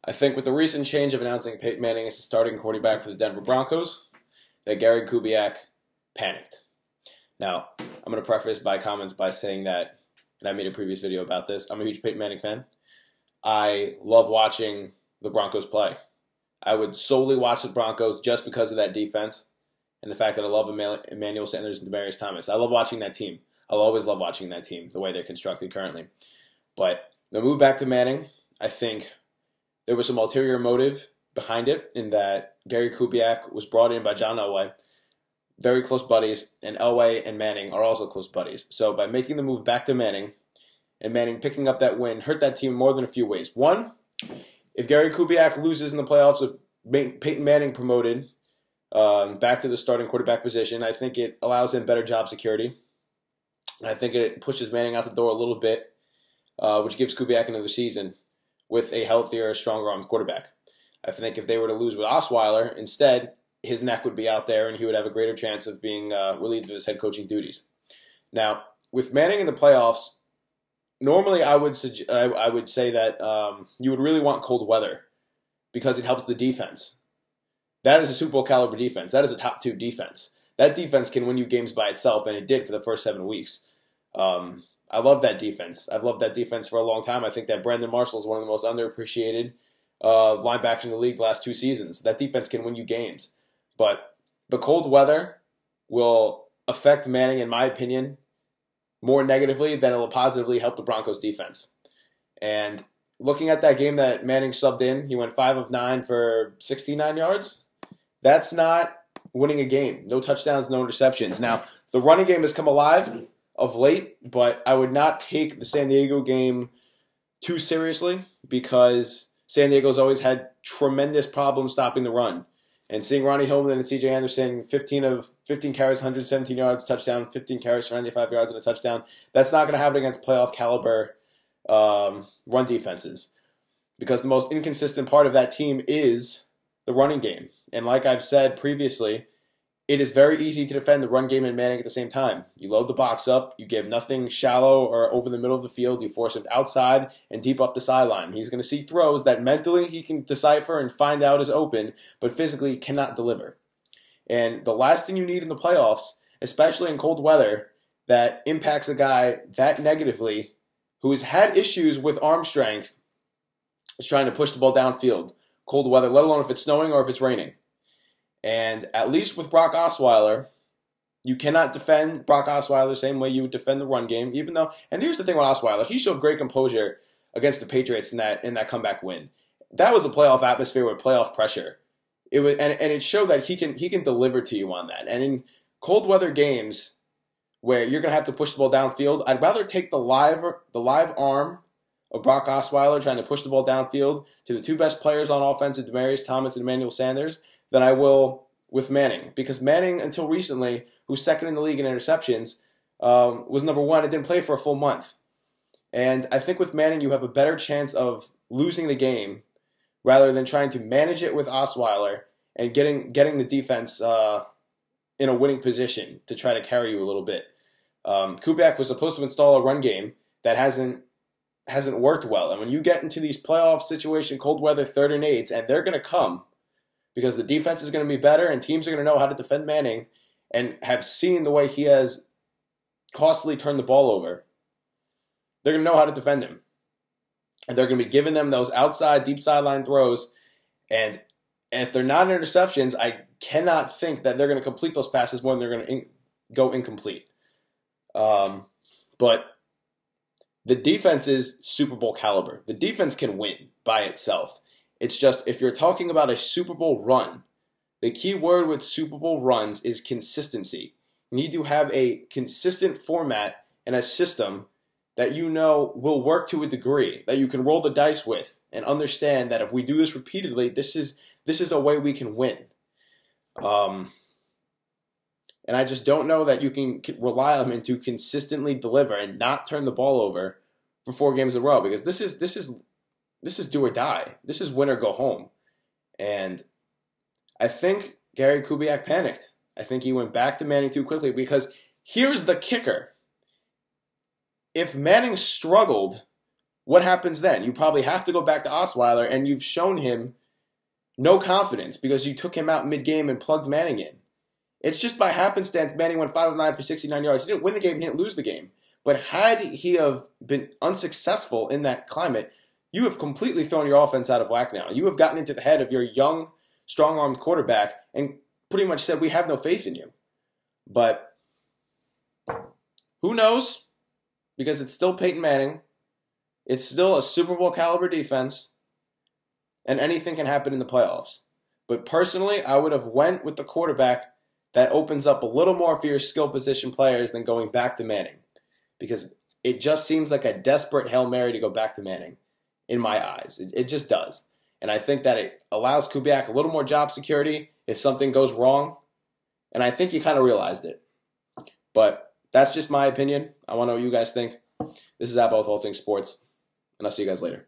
I think with the recent change of announcing Peyton Manning as the starting quarterback for the Denver Broncos, that Gary Kubiak panicked. Now, I'm going to preface my comments by saying that, and I made a previous video about this, I'm a huge Peyton Manning fan. I love watching the Broncos play. I would solely watch the Broncos just because of that defense and the fact that I love Emmanuel Sanders and Demaryius Thomas. I love watching that team. I'll always love watching that team, the way they're constructed currently. But the move back to Manning, I think there was some ulterior motive behind it in that Gary Kubiak was brought in by John Elway, very close buddies, and Elway and Manning are also close buddies. So by making the move back to Manning, and Manning picking up that win, hurt that team more than a few ways. One, if Gary Kubiak loses in the playoffs with Peyton Manning promoted back to the starting quarterback position, I think it allows him better job security. And I think it pushes Manning out the door a little bit, which gives Kubiak another season with a healthier, stronger-armed quarterback. I think if they were to lose with Osweiler, instead, his neck would be out there and he would have a greater chance of being relieved of his head coaching duties. Now, with Manning in the playoffs, normally I would say that you would really want cold weather because it helps the defense. That is a Super Bowl caliber defense. That is a top 2 defense. That defense can win you games by itself, and it did for the first 7 weeks. I love that defense. I've loved that defense for a long time. I think that Brandon Marshall is one of the most underappreciated linebackers in the league the last 2 seasons. That defense can win you games. But the cold weather will affect Manning, in my opinion, more negatively than it will positively help the Broncos defense. And looking at that game that Manning subbed in, he went 5 of 9 for 69 yards. That's not winning a game. No touchdowns, no interceptions. Now, the running game has come alive of late, but I would not take the San Diego game too seriously because San Diego's always had tremendous problems stopping the run. And seeing Ronnie Hillman and C.J. Anderson, 15 carries, 117 yards, touchdown, 15 carries for 95 yards and a touchdown, that's not going to happen against playoff caliber run defenses because the most inconsistent part of that team is the running game. And like I've said previously, it is very easy to defend the run game and Manning at the same time. You load the box up, you give nothing shallow or over the middle of the field, you force him outside and deep up the sideline. He's going to see throws that mentally he can decipher and find out is open, but physically cannot deliver. And the last thing you need in the playoffs, especially in cold weather, that impacts a guy that negatively who has had issues with arm strength is trying to push the ball downfield. Cold weather, let alone if it's snowing or if it's raining. And at least with Brock Osweiler, you cannot defend Brock Osweiler the same way you would defend the run game, even though, and here's the thing with Osweiler, he showed great composure against the Patriots in that comeback win. That was a playoff atmosphere with playoff pressure. It was, and it showed that he can deliver to you on that. And in cold weather games where you're going to have to push the ball downfield, I'd rather take the live arm of Brock Osweiler trying to push the ball downfield to the 2 best players on offense, Demaryius Thomas and Emmanuel Sanders, than I will with Manning. Because Manning, until recently, who's second in the league in interceptions, was number 1 and didn't play for a full month. And I think with Manning, you have a better chance of losing the game rather than trying to manage it with Osweiler and getting the defense in a winning position to try to carry you a little bit. Kubiak was supposed to install a run game that hasn't worked well. And when you get into these playoff situation, cold weather, 3rd and 8s, and they're going to come because the defense is going to be better and teams are going to know how to defend Manning and have seen the way he has costly turned the ball over. They're going to know how to defend him. And they're going to be giving them those outside, deep sideline throws. And if they're not interceptions, I cannot think that they're going to complete those passes more than they're going to go incomplete. But the defense is Super Bowl caliber. The defense can win by itself. It's just, if you're talking about a Super Bowl run, the key word with Super Bowl runs is consistency. You need to have a consistent format and a system that you know will work to a degree, that you can roll the dice with and understand that if we do this repeatedly, this is a way we can win. And I just don't know that you can rely on him to consistently deliver and not turn the ball over for 4 games in a row because this is do or die. This is win or go home. And I think Gary Kubiak panicked. I think he went back to Manning too quickly because here's the kicker. If Manning struggled what happens then? You probably have to go back to Osweiler, and you've shown him no confidence because you took him out mid-game and plugged Manning in. It's just by happenstance Manning went 5 of 9 for 69 yards. He didn't win the game, he didn't lose the game. But had he have been unsuccessful in that climate, you have completely thrown your offense out of whack now. You have gotten into the head of your young, strong-armed quarterback and pretty much said, we have no faith in you. But who knows? Because it's still Peyton Manning. It's still a Super Bowl caliber defense. And anything can happen in the playoffs. But personally, I would have went with the quarterback that opens up a little more for your skill position players than going back to Manning. Because it just seems like a desperate Hail Mary to go back to Manning, in my eyes. It just does. And I think that it allows Kubiak a little more job security if something goes wrong. And I think he kind of realized it. But that's just my opinion. I want to know what you guys think. This is At Both All Things Sports. And I'll see you guys later.